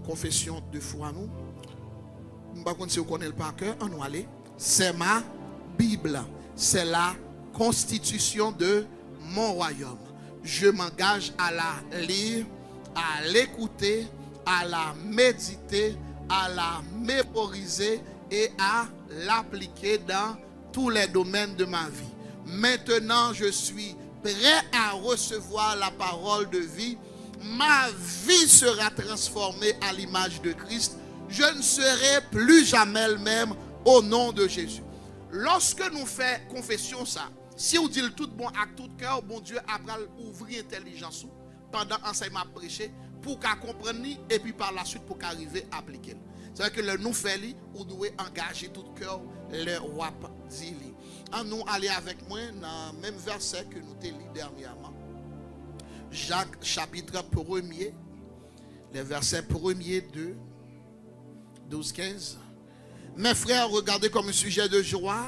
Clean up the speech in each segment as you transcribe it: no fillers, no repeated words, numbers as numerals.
confession de foi nous. Par contre, si vous connaissez le par cœur, on va aller. C'est ma Bible. C'est la constitution de mon royaume. Je m'engage à la lire, à l'écouter, à la méditer, à la mémoriser et à l'appliquer dans tous les domaines de ma vie. Maintenant, je suis prêt à recevoir la parole de vie. Ma vie sera transformée à l'image de Christ. Je ne serai plus jamais le même au nom de Jésus. Lorsque nous faisons confession ça, si vous dites tout bon avec tout cœur, bon Dieu après ouvrir l'intelligence pendant l'enseignement prêché pour qu'à comprendre et puis par la suite pour qu'arriver à appliquer. C'est-à-dire que le nous fait, vous devez engager tout cœur le roi dit. Nous aller avec moi dans le même verset que nous avons lu dernièrement. Jacques chapitre 1er, les versets 1er, 2, 12, 15. Mes frères, regardez comme un sujet de joie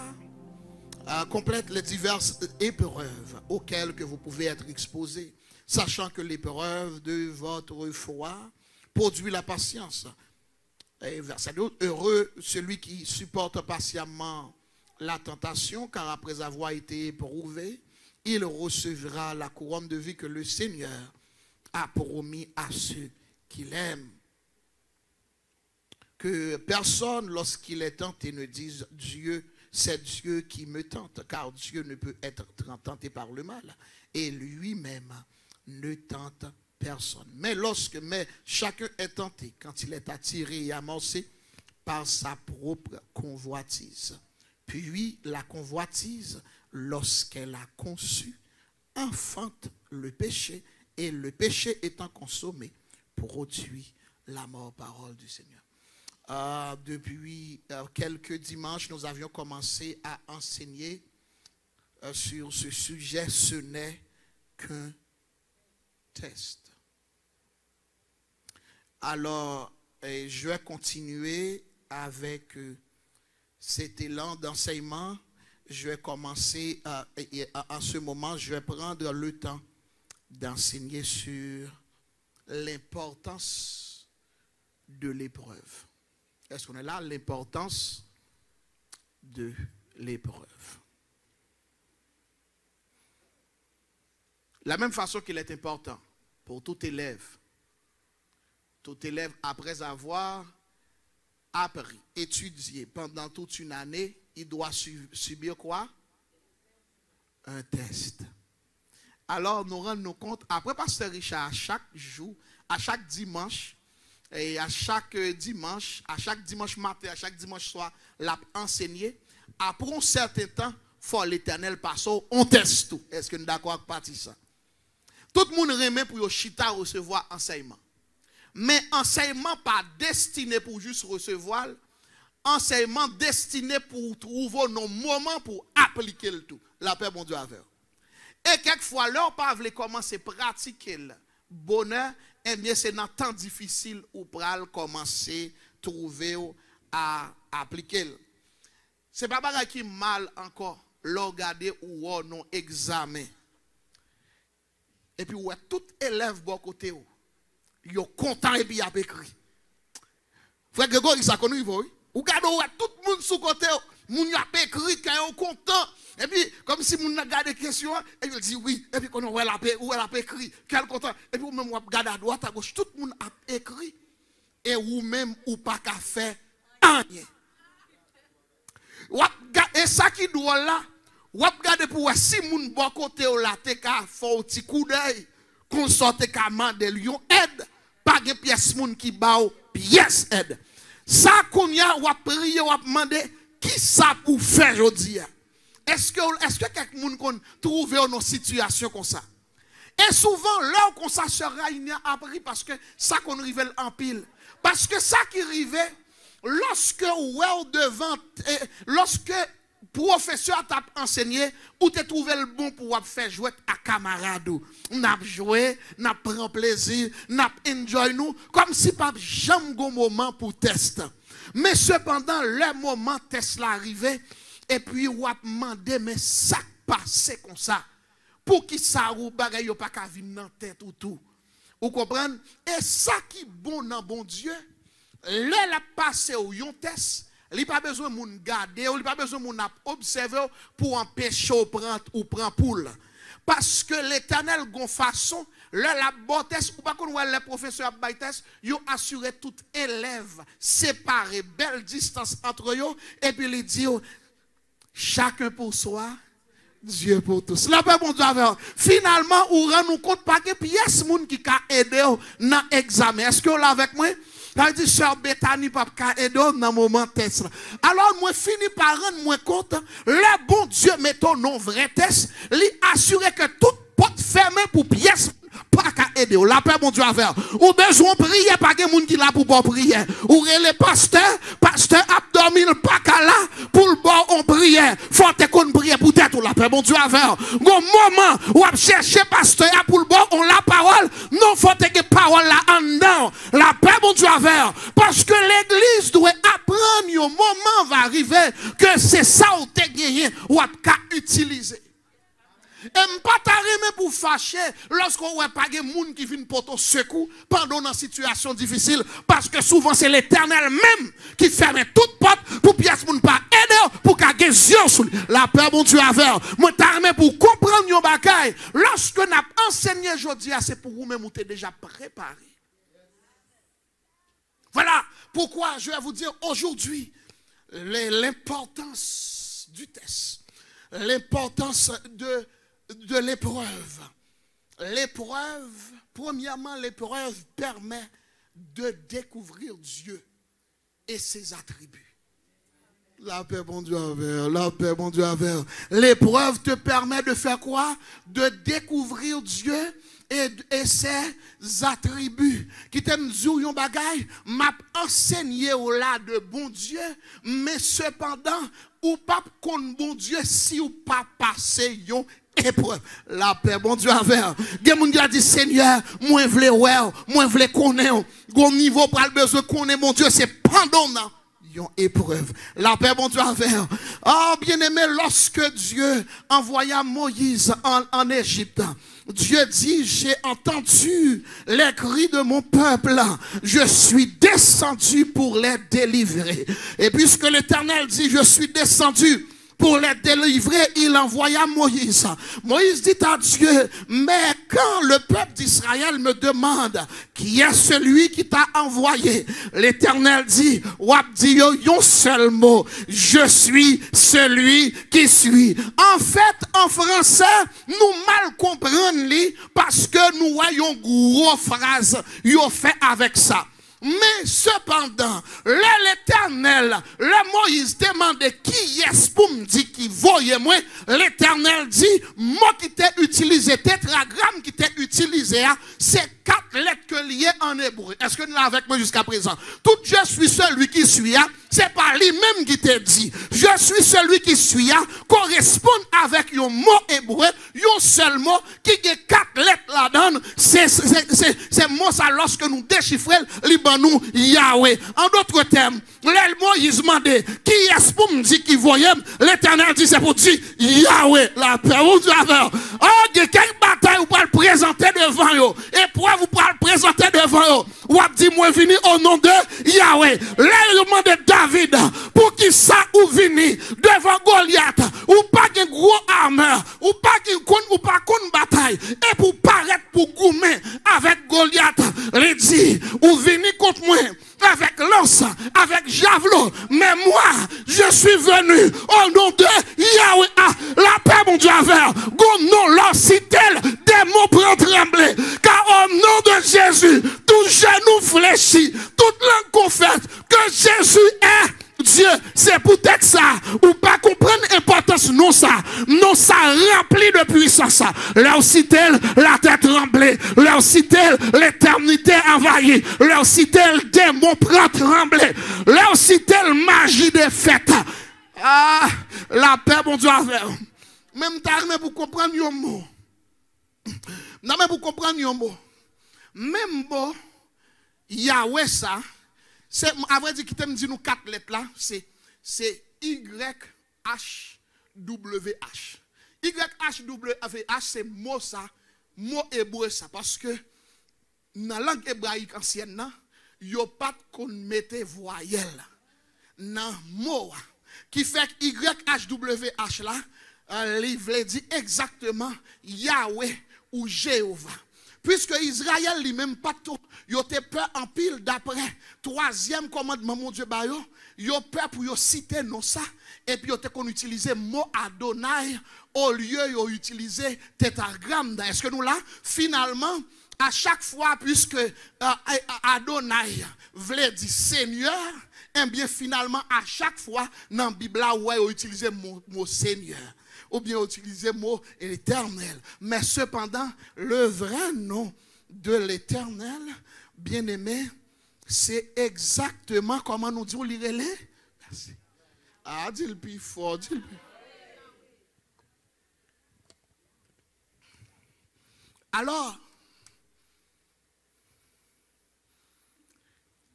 complète les diverses épreuves auxquelles que vous pouvez être exposés, sachant que l'épreuve de votre foi produit la patience. Et verset 2, heureux celui qui supporte patiemment la tentation, car après avoir été éprouvé, il recevra la couronne de vie que le Seigneur a promis à ceux qui l'aiment. Que personne, lorsqu'il est tenté, ne dise Dieu, c'est Dieu qui me tente, car Dieu ne peut être tenté par le mal, et lui-même ne tente personne. Mais chacun est tenté quand il est attiré et amorcé par sa propre convoitise. Puis la convoitise, lorsqu'elle a conçu, enfante le péché, et le péché étant consommé, produit la mort. Parole du Seigneur. Depuis quelques dimanches, nous avions commencé à enseigner sur ce sujet. Ce n'est qu'un test. Alors, je vais continuer avec cet élan d'enseignement. Je vais commencer, en ce moment, je vais prendre le temps d'enseigner sur l'importance de l'épreuve. Est-ce qu'on est là? L'importance de l'épreuve. La même façon qu'il est important pour tout élève après avoir appris, étudié pendant toute une année, il doit subir quoi? Un test. Alors nous rendons compte, après Pasteur Richard, à chaque jour, à chaque dimanche, et à chaque dimanche matin, à chaque dimanche soir, l'a enseigné. Après un certain temps, faut l'Éternel passe, on teste tout. Est-ce que nous sommes d'accord avec partie ça? Tout le monde remet pour chita recevoir enseignement. Mais enseignement pas destiné pour juste recevoir, enseignement destiné pour trouver nos moments pour appliquer le tout. La paix, bon Dieu, avec. Et quelquefois, là, on pas voulu commencer à pratiquer le bonheur. Eh bien, c'est dans temps difficile où pral commencer à trouver à appliquer. C'est pas bagay qui mal encore regarder ou non examen. Et puis ouais, tout élève bon côté yo content et puis a écrit. Frère Grégory ça connaît oui. Ou gade tout le monde sous côté moun a écrit quand yo content. Et puis, comme si moun a gardé question, et il dit oui, et puis quand on a écrit, quel content, et puis ou même on regarde à droite, à gauche, tout le monde a écrit, et ou même ou pas qu'à faire rien. Et ça qui doit là, ou regarder pour si moun bon côté ou la te ka font un petit coup d'œil, qu'on sorte ka mandel yon aide, pas de pièce moun qui ba ou pièce aide. Ça qu'on y a ou prier ou demander qui ça pour faire aujourd'hui. Est-ce que quelqu'un trouve une situation comme ça? Et souvent, là, comme ça sera il a appris parce que ça qu'on révèle en pile. Parce que ça qui arrivait, lorsque professeur t'a enseigné, ou te trouvé le bon pour faire jouer à camarade. N'a joué, n'a prend plaisir, n'a enjoy nous, comme si pas jamais un moment pour test. Mais cependant, le moment test l'arrivée, et puis ou a demandé mais ça passe comme ça. Pour qui ça ou bagay yo pas ka vinn dans tête ou tout. Vous comprenez? Et ça qui est bon dans bon Dieu, là, la passé au yon test, il n'y a pas besoin de moun garder, il n'y a pas besoin de moun observer pour empêcher ou prendre poule. Parce que l'Éternel gon façon, là, la bonne test, ou pas qu'on voit les professeurs à test, ils ont assuré tout élève séparé, belle distance entre eux, et puis ils disent, chacun pour soi, Dieu pour tous. La paix, bon Dieu, finalement, on rend nous compte pas que pièce moun qui a aidé dans l'examen. Est-ce que vous l'avez avec moi? Ça dit, sœur Bethany, pas aider dans le moment test. Alors, moi, fini par rendre moi compte, le bon Dieu, mettons non vrai test, lui assurer que toute porte fermée pour pièce, pas qu'à aider. La paix, mon Dieu, à faire. Ou besoin de prier, pas que moun qui là pour pas prier. Ou les pasteur abdominal, pas qu'à là, pour le bon, on prière. Faut qu'on prie pour tête, ou la paix, mon Dieu, à faire. Au moment où on cherche pasteur pour le bon, on la parole, non, faut que parole là en dedans. La paix, mon Dieu, à faire. Parce que l'église doit apprendre, au moment va arriver, que c'est ça ou t'es gagné, ou à utiliser. Et pas t'arriver pour fâcher lorsqu'on voit pas des gens qui viennent pour ton secours pendant une situation difficile. Parce que souvent c'est l'Éternel même qui ferme toute porte pour pièce moun pas aider pour qu'à des yeux sur la paix mon Dieu avec. Moi t'arriver pour comprendre yon bagay. Lorsque n'a enseigné aujourd'hui, c'est pour vous même vous t'es déjà préparé. Voilà pourquoi je vais vous dire aujourd'hui l'importance du test. L'importance de l'épreuve. L'épreuve, premièrement, l'épreuve permet de découvrir Dieu et ses attributs. La paix, bon Dieu, avec. La paix, bon Dieu, avec. L'épreuve te permet de faire quoi? De découvrir Dieu et ses attributs. Qui t'aime dire yon bagay, m'a enseigné au là de bon Dieu, mais cependant, ou pas qu'on bon Dieu si ou pas passer yon épreuve. La paix, bon Dieu, avec. Gen qui a dit, Seigneur, moi vle ouais, moi vle connaître. Gon niveau pour le besoin connaître mon Dieu, c'est pendant une épreuve. La paix, bon Dieu, avec. Oh, bien aimé, lorsque Dieu envoya Moïse en Égypte, Dieu dit, j'ai entendu les cris de mon peuple. Je suis descendu pour les délivrer. Et puisque l'Éternel dit, je suis descendu pour les délivrer, il envoya Moïse. Moïse dit à Dieu, mais quand le peuple d'Israël me demande qui est celui qui t'a envoyé, l'Éternel dit, wap di yo yon seul mot, je suis celui qui suis. En fait, en français, nous mal comprenons parce que nous voyons gros phrase yo fait avec ça. Mais cependant, l'Éternel, le Moïse demandait qui est pour me dire qui voyait moi. L'Éternel dit, moi qui t'ai utilisé, tétragramme qui t'ai utilisé, c'est 4 lettres que liées en hébreu. Est-ce que nous l'avons avec moi jusqu'à présent? Tout je suis celui qui suis, c'est pas lui-même qui t'a dit. Je suis celui qui suis, correspond avec un mot hébreu, un seul mot qui a 4 lettres là-dedans. C'est mot ça lorsque nous déchiffrons, nous Yahweh. En d'autres termes, Moïse demandait qui est-ce pour me dire qui voyait? L'Éternel dit c'est pour dire Yahweh. La paix ou Dieu avec. Oh, il y a quelques batailles vous pouvez le présenter devant vous. Et pourquoi vous pouvez le présenter devant vous? Ou dit moi vini au nom de Yahweh. Là il demande David pour qui ça ou vini devant Goliath ou pas une gros armure ou pas une bataille et pour paraître pour goumer avec Goliath. Il dit ou vini contre moi avec lance, avec javelot, mais moi, je suis venu au nom de Yahweh. La paix, mon Dieu, avec non, leur cite-t-elle, des mots pour trembler, car au nom de Jésus, tout genou fléchit, toute langue confesse que Jésus est Dieu. C'est peut-être ça, ou pas comprendre l'importance, non ça remplit de puissance. Leur cite-t-elle, la tête tremblée, leur cite-t-elle, l'éternité envahie, leur cite-t-elle, démon prend trembler, leur cite-t-elle, magie des fêtes. Ah, la paix, mon Dieu, avec. Même t'as pour comprendre un mot. Non, mais pour comprendre un mot. Même mot, Yahweh ça. C'est, à vrai dire, qui t'aime dire nous 4 lettres là, c'est YHWH. YHWH, c'est mot ça, mot hébreu ça, parce que dans la langue hébraïque ancienne, yo pas qu'on mette voyelle dans mot qui fait YHWH là, il dit exactement Yahweh ou Jéhovah. Puisque Israël lui-même pas tout, yo te peur en pile d'après troisième commandement mon Dieu ba yo peur pour yo citer non ça et puis yo te qu'on utiliser mot Adonai au lieu yo utiliser tétragramme. Est-ce que nous là finalement à chaque fois puisque Adonai voulait dire Seigneur, et bien finalement à chaque fois dans la Bible là ouais on utilise mot Seigneur ou bien utiliser mot éternel. Mais cependant, le vrai nom de l'éternel, bien-aimé, c'est exactement comment nous disons lire les. Merci. Ah, dis le plus fort, dis le plus. Alors,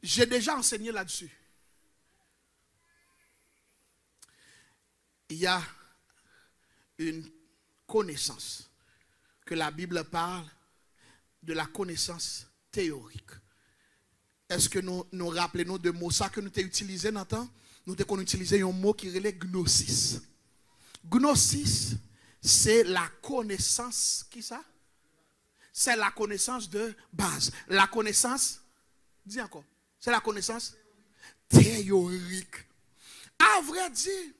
j'ai déjà enseigné là-dessus. Il y a une connaissance que la Bible parle de la connaissance théorique. Est-ce que nous rappelons de mots ça que nous avons utilisé dans le temps? Nous avons utilisé un mot qui relève gnosis. Gnosis, c'est la connaissance, qui ça? C'est la connaissance de base. La connaissance, dis encore, c'est la connaissance théorique. À vrai dire,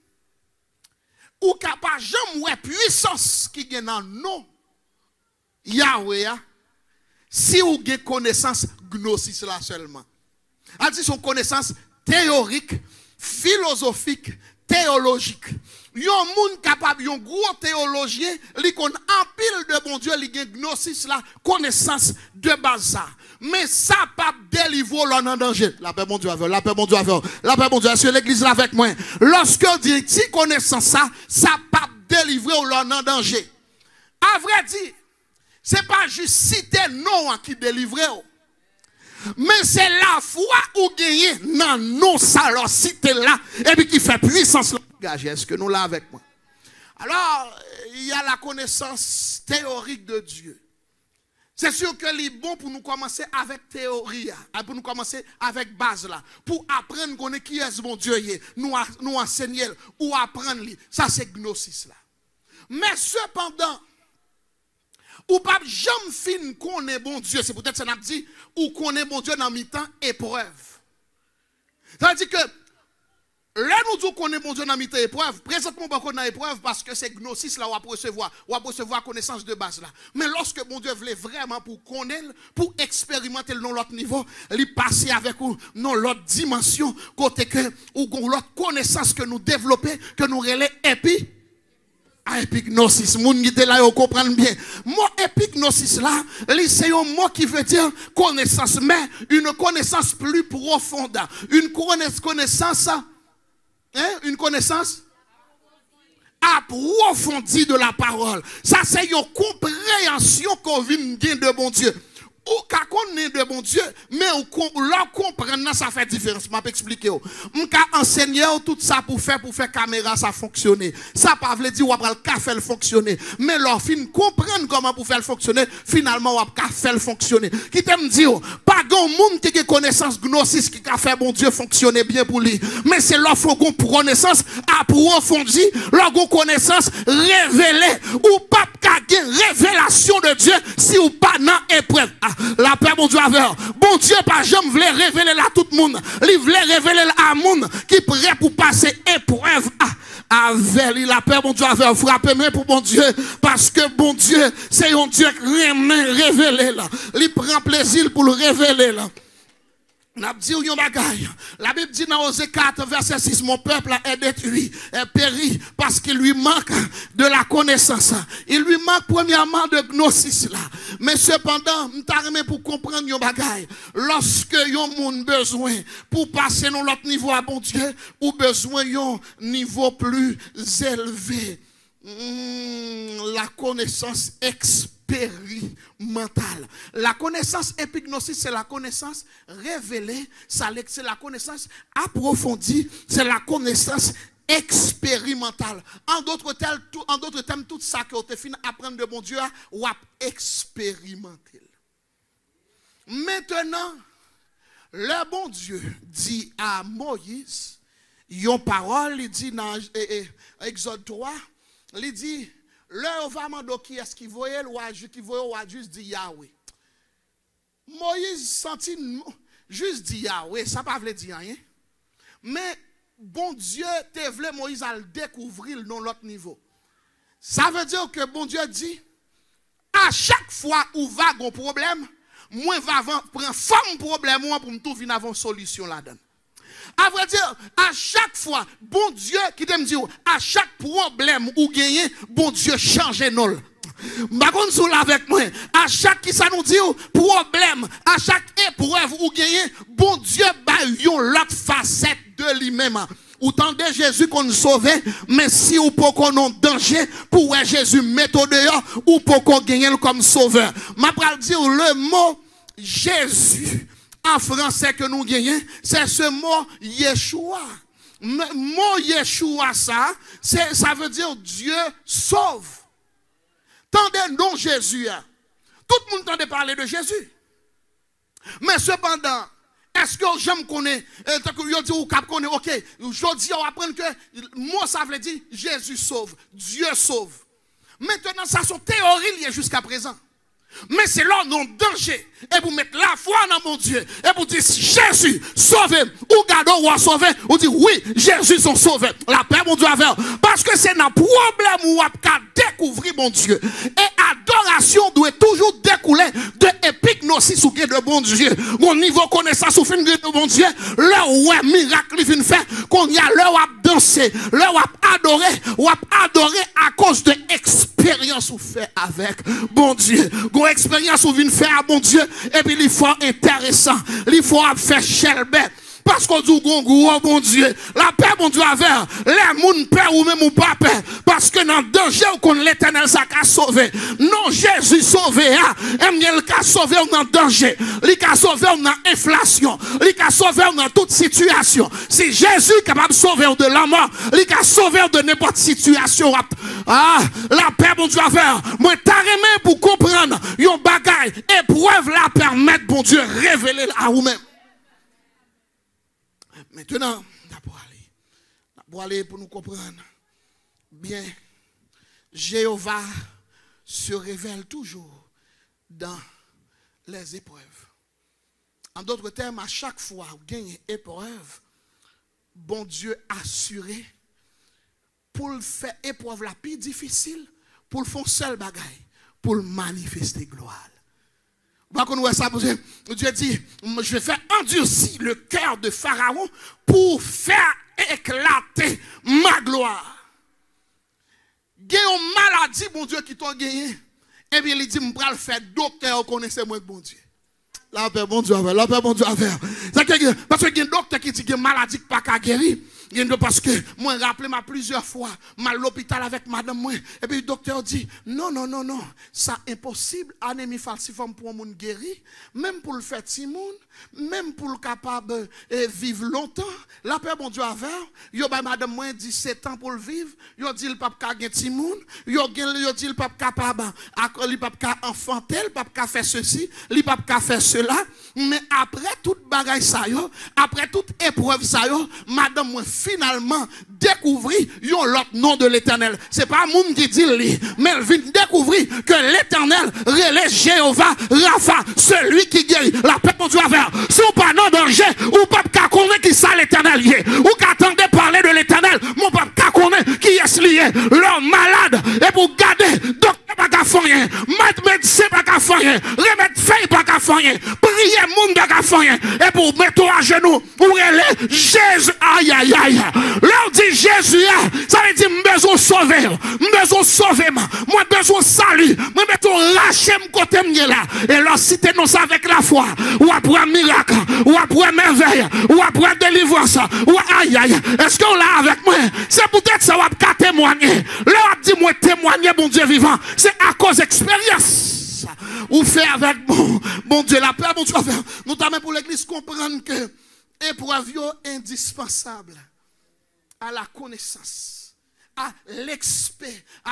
ou capable jamais puissance qui est dans nous Yahweh si ou avez connaissance gnosis là seulement. Elle dit son connaissance théorique, philosophique, théologique. Yon moun capable, yon gros théologien, li kon en pile de bon Dieu, li gen gnosis la, connaissance de base. Mais ça pas délivrer l'on en danger. La paix bon Dieu avec, la paix bon Dieu avec, la paix bon Dieu sur l'église là avec moi. Lorsque on dit ti connaissance ça pas délivrer l'on en danger. À vrai dire, c'est pas juste citer non qui délivre. Mais c'est la foi ou gagner non non ça leur citer là et puis qui fait puissance. Est-ce que nous là avec moi? Alors, il y a la connaissance théorique de Dieu. C'est sûr que c'est bon pour nous commencer avec théorie, pour nous commencer avec base là, pour apprendre qu'on est qui est mon Dieu, nous enseigner ou apprendre. Ça c'est gnosis là. Mais cependant, ou pas jamais fin qu'on est bon Dieu, c'est peut-être ça n'a dit, ou qu'on est bon Dieu dans mi-temps épreuve. Ça veut dire que là, nous disons qu'on est bon Dieu dans l'épreuve. Épreuve. Présentement, on est dans l'épreuve parce que c'est gnosis là, on va recevoir connaissance de base là. Mais lorsque bon Dieu voulait vraiment pour connaître, pour expérimenter dans l'autre niveau, il passe avec nous dans l'autre dimension, côté que, ou l'autre connaissance que nous développons, que nous relais épignosis, moun qui était là, vous comprenez bien. Mot épignosis là, c'est un mot qui veut dire connaissance, mais une connaissance plus profonde, une connaissance. Une connaissance approfondie de la parole. Ça, c'est une compréhension qu'on vient de bon Dieu. Ou qu'à connaître de bon Dieu, mais leur comprendre, ça fait différence. Je vais expliquer. Je vais enseigner tout ça pour faire caméra ça fonctionner. Ça pas veut dire qu'on va faire fonctionner. Mais leur fin comprendre comment pour faire fonctionner, finalement on va faire fonctionner. Qui t'aime dire, pas grand monde qui a connaissance gnosis qui a fait bon Dieu fonctionner bien pour lui. Mais c'est leur connaissance approfondie, leur connaissance révélée. Ou pas révélation de Dieu si ou pas dans épreuve. La paix, mon Dieu, avec. Bon Dieu, par jamais, voulait révéler à tout le monde. Il voulait révéler à monde qui est prêt pour passer épreuve avec lui. La paix, mon Dieu, avec. Frappez-moi pour bon Dieu. Parce que bon Dieu, c'est un Dieu qui révélé là. Il prend plaisir pour le révéler là. La Bible dit dans Osée 4, verset 6, mon peuple est détruit, est péri, parce qu'il lui manque de la connaissance. Il lui manque premièrement de gnosis là. Mais cependant, nous pour comprendre yon bagay. Lorsque yon moun besoin pour passer dans l'autre niveau à bon Dieu, ou besoin yon niveau plus élevé. La connaissance expérimentale. La connaissance épignosis, c'est la connaissance révélée, c'est la connaissance approfondie, c'est la connaissance expérimentale. En d'autres termes, tout ça que vous avez fini apprendre de bon Dieu, ou à expérimenter. Maintenant, le bon Dieu dit à Moïse, yon parole, il dit dans Exode 3, il dit, le va mando qui est-ce qui voyait le roi juste dit Yahweh. Moïse sentit juste dit Yahweh, ça pas veut dire rien. Mais bon Dieu te voulait Moïse à le découvrir dans l'autre niveau. Ça veut dire que bon Dieu dit, à chaque fois où va un problème, moi va prendre forme problème pour me trouver une solution là-dedans. À vrai dire, à chaque fois, bon Dieu qui te me dit, à chaque problème ou gagner, bon Dieu change non. Par sous avec moi, à chaque qui ça nous dit problème, à chaque épreuve ou gagner, bon Dieu ba yon l'autre facette de lui-même. Autant de Jésus qu'on sauve, mais si ou pour qu'on en danger, pour Jésus mettre dehors, ou pour qu'on gagne comme sauveur. Ma pral dire le mot Jésus en français que nous gagnons, c'est ce mot Yeshua. Le mot Yeshua, ça veut dire Dieu sauve. Tendez non Jésus. Tout le monde entend parler de Jésus. Mais cependant, est-ce que j'aime connaître, dit ou cap connaît, ok, je dis on apprend que moi ça veut dire Jésus sauve, Dieu sauve. Maintenant ça sont théories jusqu'à présent. Mais c'est là non danger. Et vous mettre la foi dans mon Dieu. Et vous dites Jésus sauvé. Ou gardons ou sauvé. Ou dit oui, Jésus sont sauvés. La paix mon Dieu avec. Parce que c'est un problème où on a découvrir mon Dieu. Et adoration doit toujours découler de épignosis ou de bon Dieu. Mon niveau connaissance ou fin de bon Dieu. Là où un miracle vient faire. Qu'on y a là où a dansé. Là où a adoré. Ou a adoré à cause de expérience ou fait avec bon Dieu. Expérience ou vient faire à bon Dieu et puis il faut intéressant il faut faire chelbe parce qu'on dit gros bon Dieu la paix bon Dieu avec les moun peur ou même ou pas peur parce que dans danger ou qu'on l'éternel ça a sauvé non Jésus sauvé il a sauvé dans danger il a sauvé dans inflation il a sauvé dans toute situation si Jésus est capable de sauver de la mort il a sauvé de n'importe situation la paix bon Dieu avec moi t'as remis pour comprendre yon bagay épreuve la permettre bon Dieu révéler à vous-même. Maintenant, pour aller pour nous comprendre bien, Jéhovah se révèle toujours dans les épreuves. En d'autres termes, à chaque fois où il y a une épreuve, bon Dieu assuré pour le faire épreuve la plus difficile, pour le faire seul bagaille, pour le manifester gloire. Dieu dit, je vais faire endurcir le cœur de Pharaon pour faire éclater ma gloire. Il y a une maladie, bon Dieu, qui t'a gagné. Et bien, il dit, je vais le faire docteur, connaissez moi bon Dieu. La paix, bon Dieu, la paix, bon Dieu, parce que il y a un docteur qui dit que maladie pas qu'à guérir. Parce que moi, rappelé plusieurs fois, mal l'hôpital avec madame moi. Et puis le docteur dit, non, ça impossible, anémie falciforme pour un monde guéri, même pour le faire timoun, même pour le capable vivre longtemps. La paix, bon Dieu, avec, yo ba madame moi 17 ans pour le vivre, yo dit le pape ka gen timoun, yo dit le pape capable, le pape ka enfanter, le pape ka faire ceci, le pape ka faire cela, mais après toute bagaille ça yo, après toute épreuve ça yo, madame moi finalement découvrir l'autre nom de l'Éternel. C'est pas moun qui dit lui, mais elle vient découvrir que l'Éternel relève Jéhovah Rapha, celui qui guérit. La paix mon Dieu avec. Si on pas dans danger, ou pas qu'à connaître qui ça l'Éternel est. Ou qu'attendez parler de l'Éternel, mon pas qu'à connaître qui est lié. L'homme malade, et pour garder, docteur pas qu'à faire rien, médecin pas qu'à faire rien, remettre feuille pas qu'à faire rien, prier moun pas qu'à faire rien, et pour mettre à genoux, pour relève Jésus, aïe aïe aïe. Là on dit Jésus, ça veut dire besoin sauver, besoin sauver, moi besoin salut, moi besoin lâcher mon côté là. Et là si tu nous avec la foi, ou après miracle, ou après merveille, ou après délivrance, ou aïe aïe. Est-ce qu'on l'a avec moi? C'est peut-être ça va témoigner. Là on dit moi témoigner mon Dieu vivant, c'est à cause d'expérience. Ou fait avec bon Dieu la paix, bon Dieu, notamment pour l'église comprendre que épreuve indispensable à la connaissance à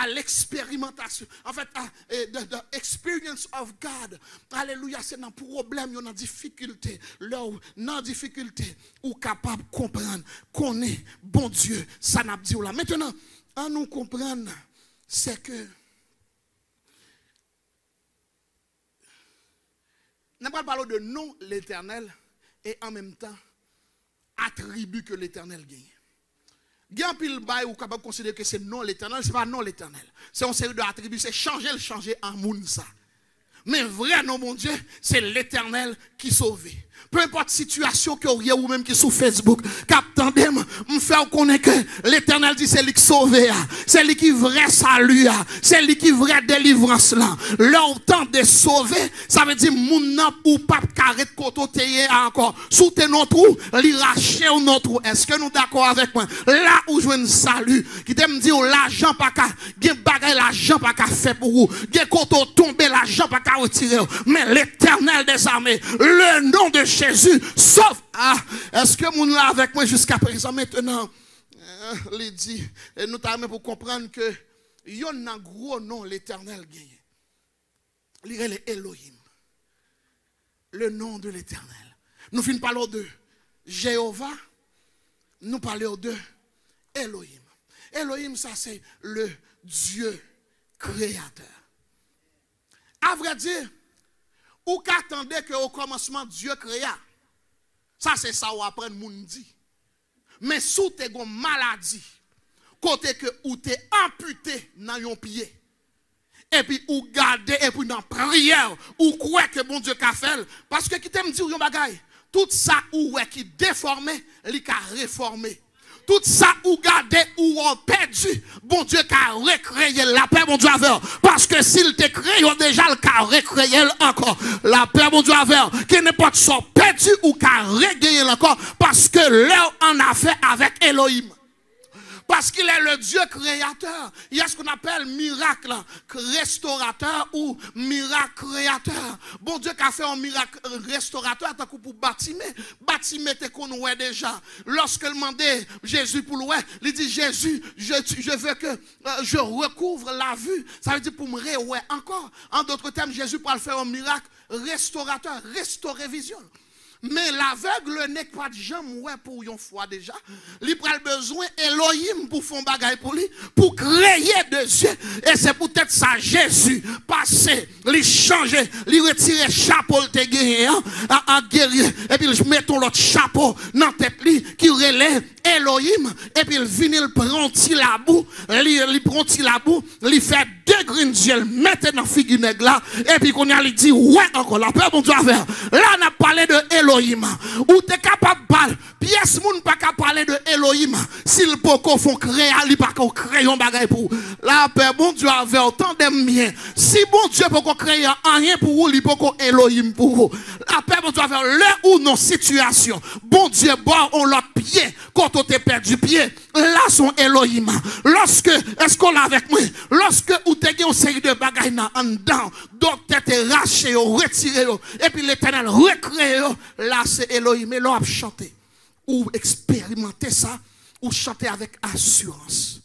l'expérimentation. En fait, the experience of God. Alléluia, c'est dans le problème, dans la difficulté. Là où, dans la difficulté, ou capable de comprendre qu'on est bon Dieu. Ça n'a pas dit là. Maintenant, à nous comprendre, c'est que nous allons parler de non l'Éternel et en même temps attribut que l'Éternel gagne. Il y a un pile bail ou capable de considérer que c'est non l'Éternel, ce n'est pas non l'Éternel. C'est une série d'attributs, c'est changer en moun ça. Mais vrai non mon Dieu, c'est l'Éternel qui sauve. Peu importe situation que vous ou même qui sur Facebook, captandem, me faire connaître que l'Éternel dit c'est lui qui sauve, c'est lui qui vrai salut, c'est lui qui vrai délivrance là. Leur temps de sauver, ça veut dire moun nan ou pas carré koto teye encore. Sous tes trou, li rache ou notre. Est-ce que nous d'accord avec moi? Là où je veux salut, qui t'aime dire l'argent pas ka, gen bagay l'argent pas ka fait pour vous. Gen koto tombe l'argent pas ka retirer. Mais l'Éternel des armées, le nom de Jésus, sauf. Ah, est-ce que vous là avec moi jusqu'à présent maintenant? Il dit, et notamment pour comprendre que il y a un gros nom, l'Éternel gagne. Il y a Elohim. Le nom de l'Éternel. Nous finissons par de Jéhovah. Nous parlons de Elohim. Elohim, ça c'est le Dieu créateur. À vrai dire, ou qu'attendez que au commencement Dieu créa. Ça c'est ça ou apprendre moun dit. Mais sous t'es gon maladie, côté que ou t'es amputé dans yon pied. Et puis ou garder et puis dans prière ou croire que bon Dieu qu'a fait parce que qui t'aime dire yon bagay, tout ça ou qui déformé, li ka réformé. Tout ça ou gardé ou perdu, bon Dieu qu'a recréé la paix, bon Dieu avec. Parce que s'il te crée déjà, il qu'a recréé encore. La paix, bon Dieu avec. Qui n'est pas soit perdu ou qu'a regagné encore. Parce que l'heure en a fait avec Elohim. Parce qu'il est le Dieu créateur. Il y a ce qu'on appelle miracle restaurateur ou miracle créateur. Bon Dieu qui a fait un miracle restaurateur tant que pour bâtiment. Bâtiment te qu'on ouais déjà. Lorsque il demandait Jésus pour l'ouer, il dit Jésus, je veux que je recouvre la vue. Ça veut dire pour me réouer encore. En d'autres termes, Jésus pour faire un miracle restaurateur, restaurer vision. Mais l'aveugle n'est pas de jambe ouais pour une fois déjà. Il prend besoin Elohim pour faire bagay pour lui, pour créer de Dieu. Et c'est peut-être ça Jésus passé, lui changer, lui retirer chapeau te gagné en guerrier et puis il met l'autre chapeau dans tête lui qui relève Elohim et puis il vient il prend petit la boue, il prend petit la boue, il fait deux green dieux mettre dans figure nègre là et puis qu'on a lui dit ouais encore la paix bon Dieu avec. Là on a parlé de Elohim. Ou t'es capable de parler. Pièce moun pas capable parler de Elohim. S'il peut qu'on font créer, il pas qu'on crée un bagay pour. La paix, bon Dieu avait autant de bien. Si bon Dieu peut qu'on crée rien pour vous, il peut qu'on Elohim pour vous. La paix, bon Dieu avait le ou non situation. Bon Dieu, bon, on l'autre pied. Quand on te perdu pied, là son Elohim. Lorsque, est-ce qu'on l'a avec moi? Lorsque ou t'es une série de bagailles en dedans, donc t'es raché, retiré, et puis l'Éternel recréé. Là, c'est Elohim. Et l'on a chanté. Ou expérimenter ça, ou chanter avec assurance.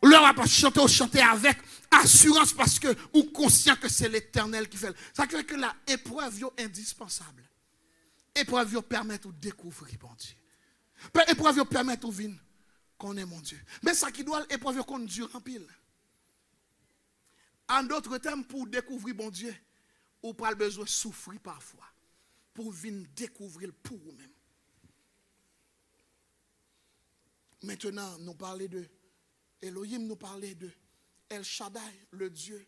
L'on a pas chanté ou chanter avec assurance parce que, ou conscient que c'est l'Éternel qui fait. Ça veut dire que la épreuve est indispensable. Épreuve permet de découvrir, bon Dieu. Épreuve permet de vivre qu'on est mon Dieu. Mais ça qui doit l'épreuve qu'on dure en pile. En d'autres termes, pour découvrir, bon Dieu, ou pas le besoin de souffrir parfois. Pour venir découvrir pour vous-même. Maintenant, nous parlons de Elohim, nous parlons de El Shaddai, le Dieu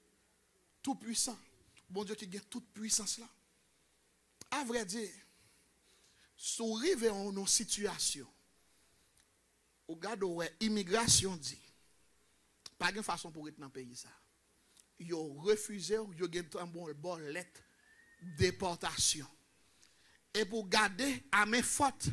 tout-puissant. Bon Dieu qui a toute puissance là. À vrai dire, si vous arrivez en une situation, au garde où l'immigration dit, pas de façon pour être dans le pays ça. Ils ont refusé, ils ont un bon lettre déportation. Et pour garder à mes fautes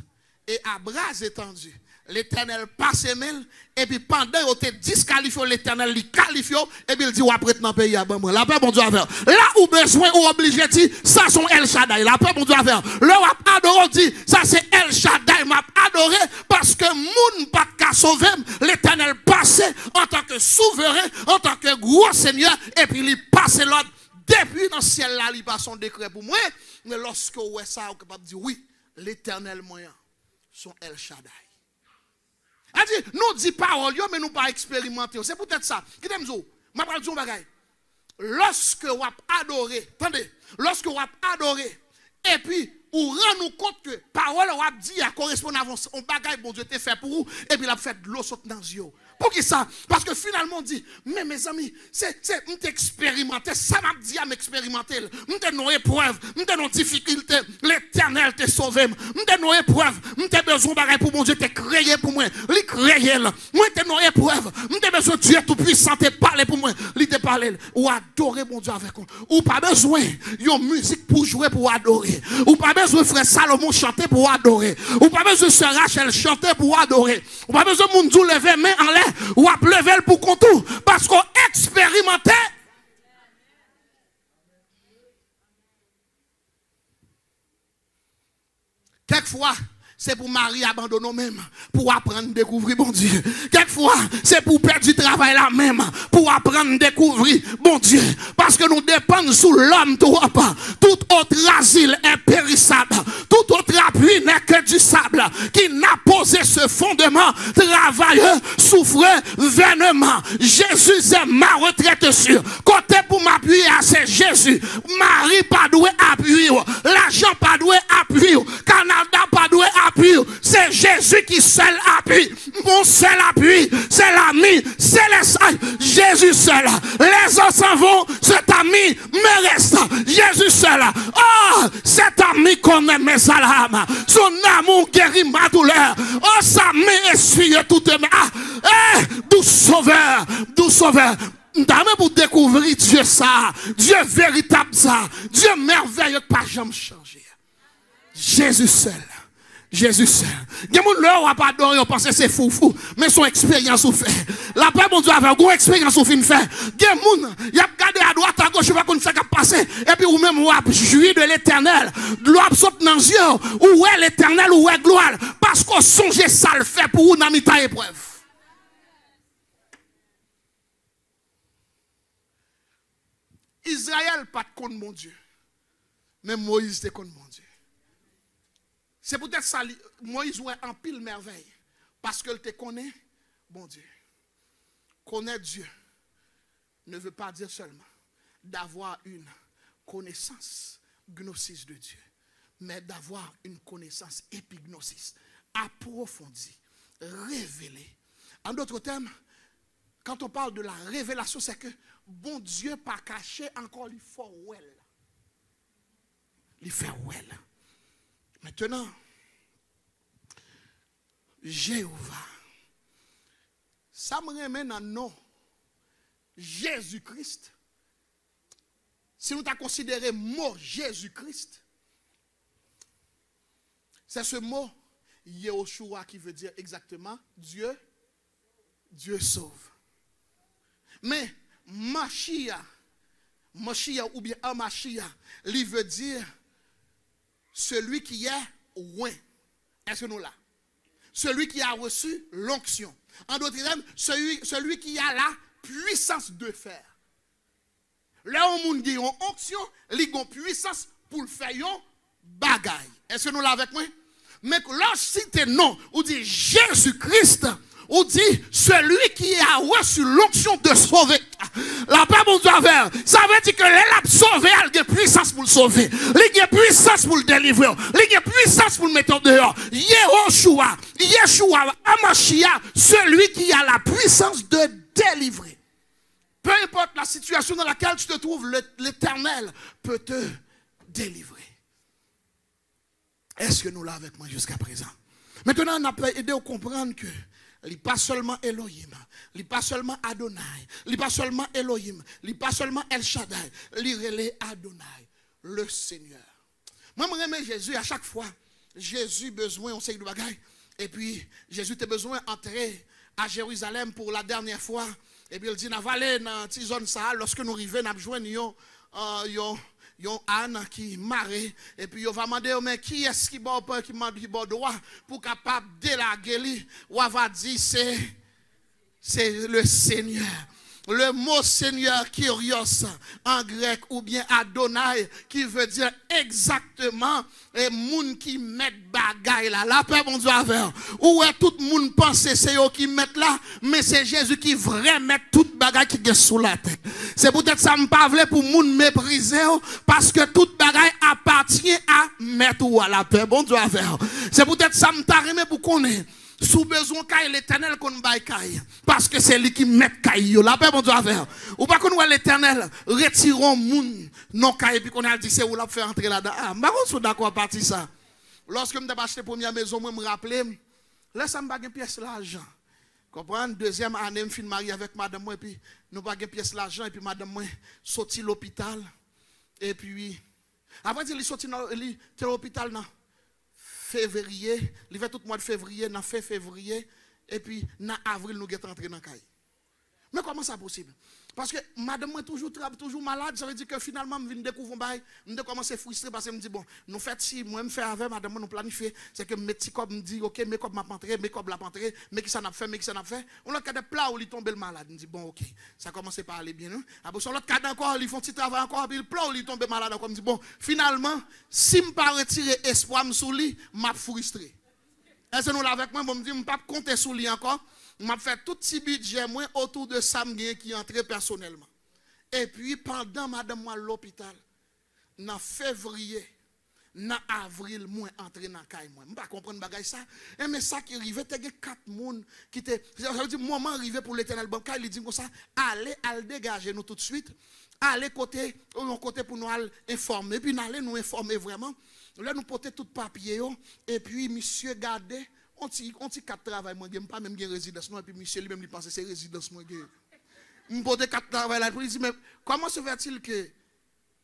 et à bras étendus, l'Éternel passe mêle et puis pendant qu'il était disqualifié, l'Éternel lui qualifie et puis il dit après dans le pays à bon la paix bon Dieu avec. Là où besoin ou obligé dit ça sont El Shaddai, la paix bon Dieu avec. Là où adoré dit ça c'est El Shaddai m'a adoré parce que moun pas qu'à sauver, l'Éternel passe au Seigneur, et puis il passe l'ordre. Depuis dans le ciel là, il passe son décret pour moi. Mais lorsque vous ça, vous êtes capable de dire oui, l'éternel moyen, son El Shaddai. C'est-à-dire, nous disons parole, mais nous pas expérimenter. C'est peut-être ça. Qui t'aime zo? Je vais dire un bagage. Lorsque vous adorez, attendez, lorsque vous adorez, et puis vous rendez compte que parole vous dit à correspondre à un bagage bon Dieu t'a fait pour vous, et puis il a fait de l'eau saute dans les yeux. Pour qui ça? Parce que finalement on dit, mais mes amis, c'est expérimenté, ça m'a dit à m'expérimenter. M'te nos épreuves, m'te nos difficultés, l'éternel t'a sauvé. M'te nos épreuves, m'te besoin de bagage pour mon Dieu t'a créé pour moi. Il créé là. Moi t'es nos épreuves, m'te besoin de Dieu tout puissant t'a parlé pour moi. Il t'a parlé ou adorer mon Dieu avec moi. Ou pas besoin de musique pour jouer pour adorer. Ou pas besoin de frère Salomon chanter pour adorer. Ou pas besoin de sœur Rachel chanter pour adorer. Ou pas besoin de mon Dieu lever main en l'air. Ou à lever pour contour parce qu'on expérimentait. Quelquefois, c'est pour Marie abandonner même, pour apprendre à découvrir bon Dieu. Quelquefois, c'est pour perdre du travail là même, pour apprendre à découvrir bon Dieu. Parce que nous dépendons sous l'homme tout autre asile est périssable. Tout autre appui n'est que du sable. Qui n'a posé ce fondement, travailleux, souffreux, vainement. Jésus est ma retraite sûre. Côté pour m'appuyer, c'est Jésus. Marie pas doué appuyer. L'argent pas doué appuyer. Canada pas doué appuyer. C'est Jésus qui seul appuie. Mon seul appui, c'est l'ami céleste. Jésus seul. Les autres s'en vont, cet ami me reste. Jésus seul. Oh, cet ami connaît mes alarmes. Son amour guérit ma douleur. Oh, sa main essuie toutes mes. Doux sauveur, doux sauveur. D'abord pour découvrir Dieu ça, Dieu véritable ça, Dieu merveilleux pas jamais changer. Jésus seul. Jésus seul. Il y a des gens qui pas adorer, parce que c'est fou, mais son expérience ou fait. La paix, mon Dieu, avec une expérience ou fin fait. Il y a des gens qui ont regardé à droite, à gauche, je ne sais pas ce qui a passé. Et puis, ou même, ou a joui de l'éternel. Gloire saute dans les yeux. Où est l'éternel, où est gloire. Parce qu'on songe ça le fait pour une amitié épreuve. Israël pas contre mon Dieu. Mais Moïse était contre mon Dieu. C'est peut-être ça, Moïse ouais en pile merveille. Parce qu'il te connaît, bon Dieu. Connaître Dieu ne veut pas dire seulement d'avoir une connaissance gnosis de Dieu, mais d'avoir une connaissance épignosis, approfondie, révélée. En d'autres termes, quand on parle de la révélation, c'est que bon Dieu pas caché encore, il faut well. Il fait well. Maintenant, Jéhovah, ça me ramène à nom Jésus-Christ. Si nous avons considéré le mot Jésus-Christ, c'est ce mot Yehoshua qui veut dire exactement Dieu sauve. Mais Mashiach ou bien Mashiach, il veut dire celui qui est loin. Est-ce que nous là? Celui qui a reçu l'onction. En d'autres termes, celui qui a la puissance de faire. Là où on dit une onction, il a une puissance pour le faire un bagaille. Est-ce que nous là avec moi? Mais lorsque c'est non, on dit Jésus-Christ, on dit celui qui a reçu l'onction de sauver. La paix mon Dieu avec. Ça veut dire que l'elle a sauvé, elle a puissance pour le sauver. Elle a puissance pour le délivrer. Elle a puissance pour le mettre dehors. Yeshua, Amashia, celui qui a la puissance de délivrer. Peu importe la situation dans laquelle tu te trouves, l'Éternel peut te délivrer. Est-ce que nous l'avons avec moi jusqu'à présent? Maintenant, on a aidé à comprendre que il n'est pas seulement Elohim, il n'est pas seulement Adonai, il n'est pas seulement Elohim, il n'est pas seulement El Shaddai, il est Adonai, le Seigneur. Moi, je remets Jésus à chaque fois. Jésus a besoin, on sait de bagaille. Et puis, Jésus a besoin d'entrer à Jérusalem pour la dernière fois. Et puis, il dit, nous allons dans cette zone ça, lorsque nous arrivons, nous joignons yon âne qui marre et puis on va demander mais qui est-ce qui m'a droit pour capable délaguer lui on va dire c'est le Seigneur. Le mot Seigneur Kyrios en grec ou bien Adonai qui veut dire exactement les moun qui mettent bagay là. La paix mon Dieu avec. Ou est tout moun pense c'est eux qui mettent là, mais c'est Jésus qui vraiment met tout bagay qui est sous la tête. C'est peut-être ça me pas pour moun mépriser parce que tout bagay appartient à mettre ou à la paix bon Dieu avec. C'est peut-être ça me t'a remis pour connaître. Sous besoin caille l'éternel qu'on baille caille parce que c'est lui qui met caille la paix bon Dieu avec ou pas qu'on l'éternel retirons moun non caille puis qu'on a dit c'est où la faire entrer là-dedans ah pas qu'on soit d'accord parti ça lorsque me d'ai acheté première maison moi me rappeler là ça me pas gain pièce l'argent comprendre deuxième année me fin marié avec madame moi et puis nous pas gain pièce l'argent et puis madame moi sorti l'hôpital et puis après il sorti dans l'hôpital non février, il fait tout le mois de février, dans fin février, et puis dans avril, nous sommes entrés dans le caille. Mais comment ça possible? Parce que madame est toujours malade, ça veut dire que finalement, je viens découvrir un bail, je commence à frustrer parce que je me dis, bon, nous faisons si, moi, je fais avec madame, nous planifions, c'est que mes petits copes me disent, ok, mes copes m'a entré, mes copes l'a entré, mais qui ça n'a fait, mais qui ça n'a fait. On a des plats où il tombe le malade, je dis, bon, ok, ça commence pas à aller bien. Après, sur l'autre cas encore, ils font petit travail encore, puis le plat où il tombe malade encore, je dis, bon, finalement, si je ne pas retirer espoir sur lui, je suis frustré. Est-ce que nous avec moi, je me dis, je ne peux pas compter sur lui encore. Je fait tout petit budget autour de ça qui entrait personnellement. Et puis pendant madame moi l'hôpital, dans février, dans avril, moi entré dans caille moi. Je pas comprendre bagay ça. Mais ça qui arrivait, il y a 4 personnes qui étaient ça veut dire moment arrivé pour l'Éternel bancaire, il dit comme ça, allez dégager nous tout de suite. Allez côté pour nous informer, puis allez nous informer vraiment. Là nous porter tout papier et puis monsieur gardez on ti quatre travail moi pas même gen résidence non et puis monsieur lui même il pense c'est résidence moi gen me poser quatre travail là il dit mais comment se fait-il que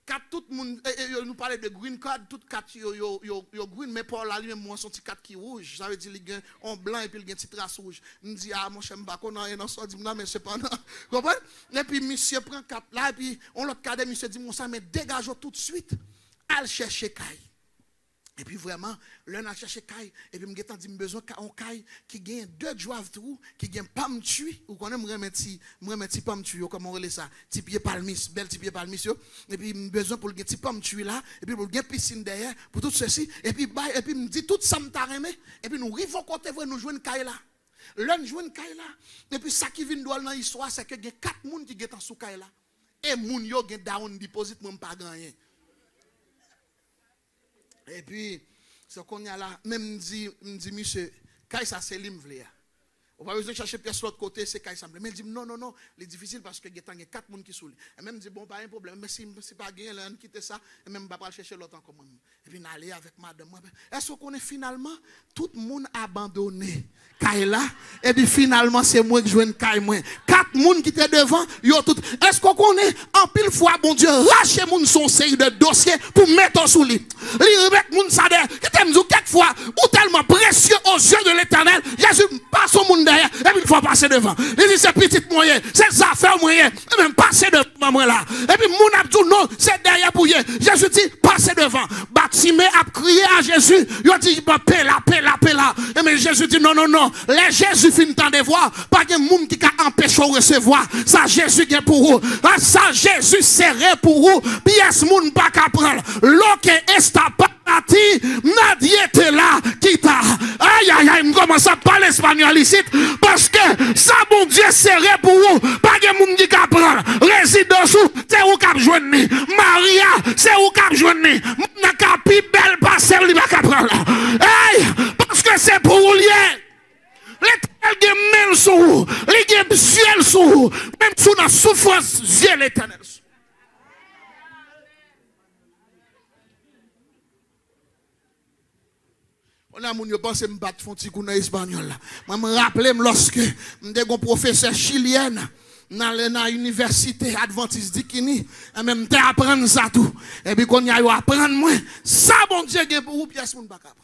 quatre tout monde nous parler de green card tout quatre yo green mais pour là lui même moi son petit quatre qui rouge ça veut dire il gagne en blanc et puis il gagne petit trace rouge me dit ah mon cher m'pa connait non ça dit non mais c'est pas non comprendre et puis monsieur prend quatre là et puis on l'autre cadre monsieur dit mon ça mais dégageons tout de suite al chercher caille. Et puis vraiment, l'un a cherché caille. Et puis, je me dit, besoin d'un caille qui gagne 2 drive-thru, qui gagne pas me tuer. Ou qu'on aime remettre pas me tuer, comme on relève ça. Petit pied palmis, bel petit pied palmis. Et puis, besoin pour le petit pas me tuer là. Et puis, pour le piscine derrière, pour tout ceci. Et puis, me dit tout ça me t'a remis. Et puis, nous arrivons côté vrai, nous jouons une caille là. L'un joue une caille là. Et puis, ça qui vient dans l'histoire, c'est que il y a 4 personnes qui sont sous caille là. Et moun yo gen down deposit, moi pas gagné. Et puis, ce qu'on y a là, même me dit, monsieur, quand ça c'est l'imvléa. On va besoin de chercher pièce de l'autre côté, c'est quand ça me. Mais il dit, non, c'est difficile parce que il y a 4 personnes qui sont là. Et même dit, bon, pas un problème, mais si pas gagné, on quitte ça, et même pas chercher l'autre encore. Et puis, on aller avec madame. Est-ce qu'on est finalement, tout le monde abandonné, Kaila, et puis finalement, c'est moi qui joue une Kaila. 4 personnes qui étaient devant, yo tout. Est-ce qu'on connaît, en pile fois, bon Dieu, lâchez moun son série de dossiers pour mettre sous lit. Li remet moun sa der, qui t'aime dire quelquefois, ou tellement précieux aux yeux de l'Éternel, Jésus passe au monde derrière, et puis il faut passer devant. Il dit, c'est petit moyen, c'est ça faire moyen, et même passer devant moi là. Et puis moun a dit, non, c'est derrière pour y. Jésus dit, passez devant. Batimé a crié à Jésus, il a dit, paix là. Et mais Jésus dit, non. Les Jésus finit de voir, pas de monde qui a empêché de recevoir. Ça Jésus est pour vous. Ça Jésus serré pour vous. Pièce moun pas qu'à prendre. Loque estapati, nadie te là, qui t'a. Aïe, me commence à parler espagnol ici. Parce que ça, bon Dieu, serré pour vous. Pas de monde qui a prendre. Résidence, c'est où qu'a joindre. Maria, c'est où qu'a joindre. N'a qu'à pi belle passer, il va qu'à prendre. Aïe, parce que c'est pour vous lier. L'éternel a main sur vous, il a ciel sur vous, même sous la souffrance, Dieu l'éternel. On a mon yo pense me battre font petit coup dans espagnol là. Moi me rappeler lorsque m'était un professeur chilien dans l'université adventiste d'Ikini, et même te apprendre ça tout. Et puis qu'on y a eu apprendre moi, ça bon Dieu gain pour vous pièce moun pas apprendre.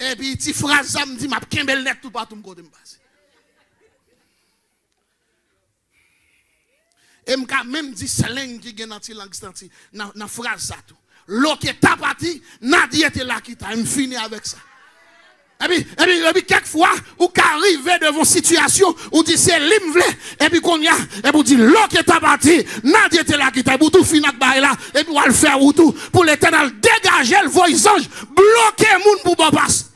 Et puis, petite phrase, ça me dit, ma kembel net tout partout, me passe. Et m'a même dit, slang qui est dans la langue, dans la phrase, ça tout. L'eau qui est tapati, Nadia était là qui t'a, me fini avec ça. Et puis quelquefois, ou qu'arriver devant une situation, ou dit c'est l'imvle, et puis qu'on y a, et puis dit l'eau qui est abattu, Nadia était là qui t'a tout fini là, et puis on va le faire ou tout, pour l'Éternel dégager le voisinage, bloquer le monde pour bon passe.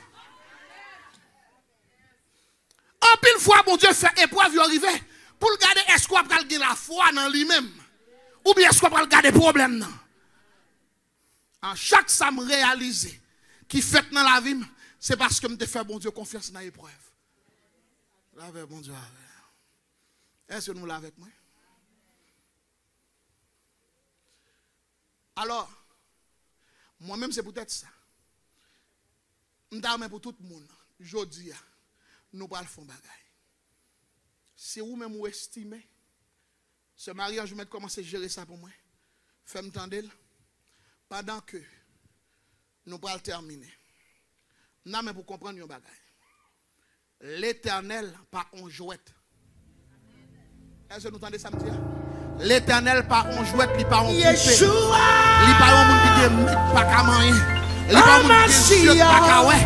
En pile fois, mon Dieu fait épreuve arriver, pour le garder, est-ce qu'on va garder la foi dans lui-même, ou bien est-ce qu'on va garder problème non? En chaque ça me réaliser, qui fait dans la vie, c'est parce que je me fais bon Dieu confiance dans l'épreuve. L'avez bon Dieu. Est-ce que nous l'avons avec moi? Alors, moi-même c'est peut-être ça. Je suis pour tout le monde. Je dis, nous pas le fond bagaille. Si vous-même vous estimez, ce mariage, je vais commencer à gérer ça pour moi. Faites-moi tendre pendant que nous pas le terminer. Non, mais pour comprendre un bagage. L'Éternel, pas on jouette. Est-ce que nous entendez ça me dire? L'Éternel, pas on jouette, il pas on coupé. Il pas on monde qui pas qu'à manger. Il pas on monde qui Dieu pas qu'à ouais.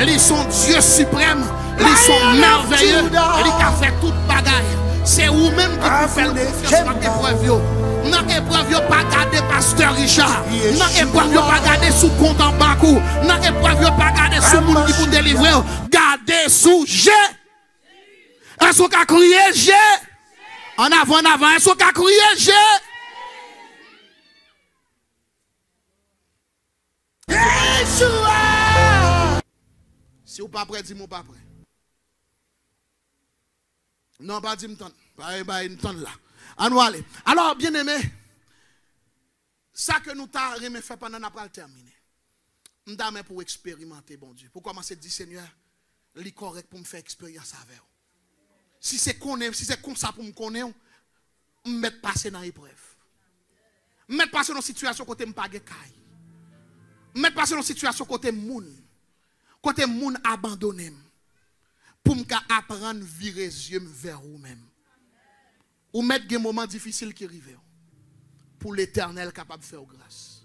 Ils sont Dieu suprême. Ils sont merveilleux. Ils ont fait toute bagaille. C'est vous-même qui vous faites confiance dans l'épreuve. Dans l'épreuve, pas garder pasteur Richard. Dans l'épreuve, pas garder sous compte en banque. Dans l'épreuve, pas garder sous monde qui vous délivre. Gardez sous G. Est-ce qu'on a crié G? En avant, est-ce qu'on a crié G? Si vous pas prêt, dis-moi pas prêt. Non, pas dis-moi pas une tonne là. Alors, bien aimé, ça que nous t'avons fait pendant qu'on a terminé. Nous t'avons pour expérimenter, bon Dieu. Pour commencer à dire, Seigneur, c'est correct pour me faire expérience avec vous. Si c'est comme ça pour me connaître, me mettre passer dans l'épreuve. Me mettre passer dans une situation côté me pas de caille. Me mettre passer dans une situation côté moun abandonné. Pour me apprendre à virer les yeux vers vous-même. Ou mettre des moments difficiles qui arrivent. Pour l'Éternel capable de faire grâce.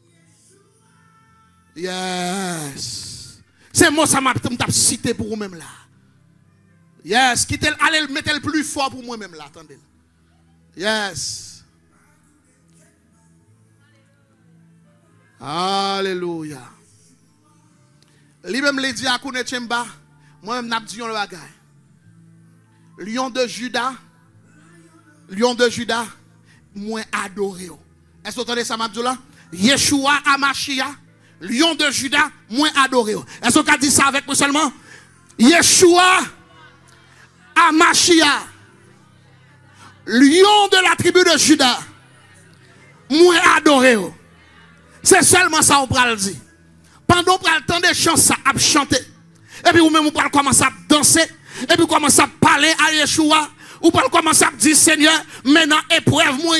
Yes. C'est moi ça m'a cité pour vous-même là. Yes. Allez mettre le plus fort pour moi-même là. Attendez. Yes. Alléluia. Lui-même les dit à Kouné Tchemba. Moi-même n'a dit le bagage. Lion de Juda, moins adoré. Est-ce que vous entendez ça, Mabdoula? Yeshua Amashia, lion de Juda, moins adoré. Est-ce que vous dit ça avec moi seulement? Yeshua Amashia, lion de la tribu de Juda, moins adoré. C'est seulement ça qu'on peut le dire. Pendant qu'on le temps de chanter, ça a chanté. Et puis vous-même, vous pouvez commencer à danser. Et puis commencer à parler à Yeshua. Ou pas commencer à dire Seigneur, maintenant épreuve moi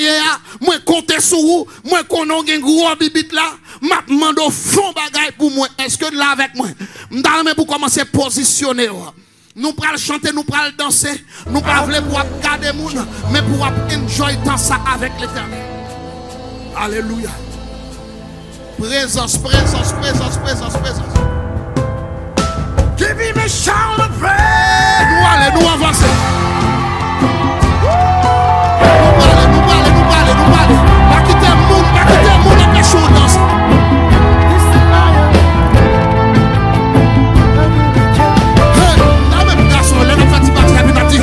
compter sur vous, moi qu'on a un gros bibit là, m'a demandé au fond bagaille pour moi. Est-ce que là avec moi? M'dame pour commencer à positionner. Nous pral chanter, nous pral danser, nous pas vouloir pour garder moun, mais pour enjoy temps ça avec l'Éternel. Alléluia. Présence. Give me a shout of praise. Nous avancer. Nous parler. Pas quitter le monde avec les choses danse. Hey, là même garçon, là n'a pas dit pas ça, dit hey.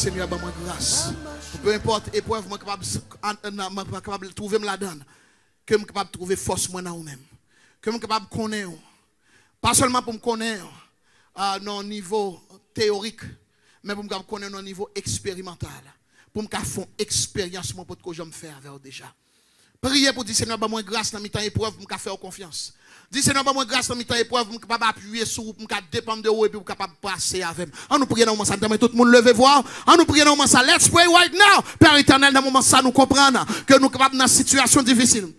Seigneur, bah moi grâce. Peu importe épreuve, moi capable de trouver la donne. Que je capable de trouver force moi dans vous-même. Que je capable de connaître. Pas seulement pour me connaître à un niveau théorique, mais pour me connaître à un niveau expérimental. Pour me faire une expérience pour que je me fais avec déjà. Priez pour dire Seigneur, bah moi grâce dans mes temps épreuve pour me faire confiance. Dis Seigneur, bah moi grâce dans mes temps épreuve pour me capable appuyer sur vous, pour me dépendre de vous et puis pour capable passer avec. On nous prie dans le moment ça, tout le monde lever voir. On nous prie dans le moment ça. Let's pray right now. Père éternel, dans le moment ça nous comprendre que nous sommes capables dans une situation difficile.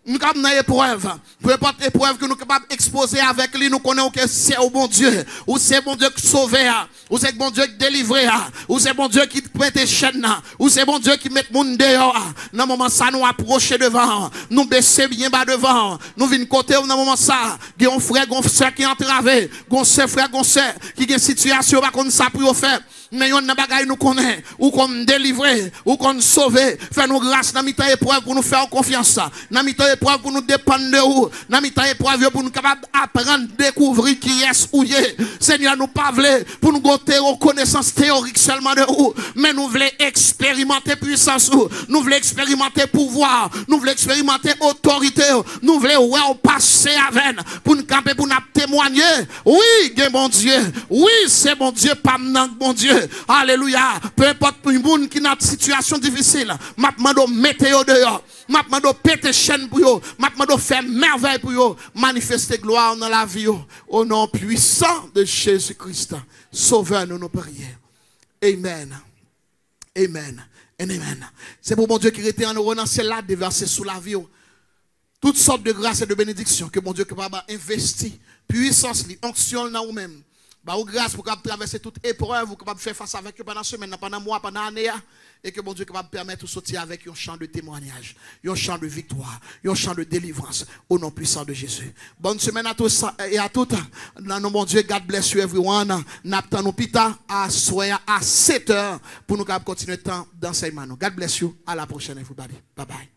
Nous sommes dans l'épreuve. Peu importe l'épreuve que nous sommes capables d'exposer avec lui, nous connaissons que c'est au bon Dieu. Ou c'est bon Dieu qui sauve, ou c'est bon Dieu qui délivre, ou c'est bon Dieu qui met des chaînes, ou c'est bon Dieu qui met le monde dehors. Dans le moment ça, nous approcher devant, nous baisser bien bas devant, nous venons côté dans le moment ça. Il y a un frère, un soeur qui est entravé, un soeur, frère, un soeur qui a une situation, pas comme ça pour faire. Mais yon nan bagay nous connaît, ou qu'on délivrer, ou qu'on sauver, fait nous grâce dans mi-temps épreuve pour nous faire confiance, dans mi-temps épreuve pour nous dépendre de vous, dans mi-temps épreuve pour nous capable apprendre, découvrir qui est ou est. Seigneur, nous pas voulons pour nous goûter aux connaissances théoriques seulement de vous, mais nous voulons expérimenter puissance, nous voulons expérimenter pouvoir, nous voulons expérimenter autorité, nous voulons passer avec pour nous camper, pour nous témoigner. Oui, bon Dieu, oui, c'est bon Dieu, pas bon Dieu. Alléluia. Peu importe pour le monde qui est dans une situation difficile, m'a demandé météo dehors, m'a demandé péter chaîne pour eux, m'a demandé faire merveille pour eux, manifester gloire dans la vie au nom puissant de Jésus-Christ. Sauveur, nous prions. Amen. Amen. Et amen. C'est pour mon Dieu qui était en nous renoncer là, déverser sous la vie. Toutes sortes de grâces et de bénédictions que mon Dieu est capable d'investir, puissance, onction dans nous-mêmes. Bah, grâce pour traverser toute épreuve, vous capable faire face avec eux pendant semaine, pendant mois, pendant année, et que mon Dieu est capable de permettre de sortir avec un chant de témoignage, un chant de victoire, un chant de délivrance, au nom puissant de Jésus. Bonne semaine à tous et à toutes. Dans nos mon Dieu, God bless you everyone. N'attendons nous pita à 7h pour nous continuer le temps d'enseignement. God bless you. À la prochaine, everybody. Bye bye.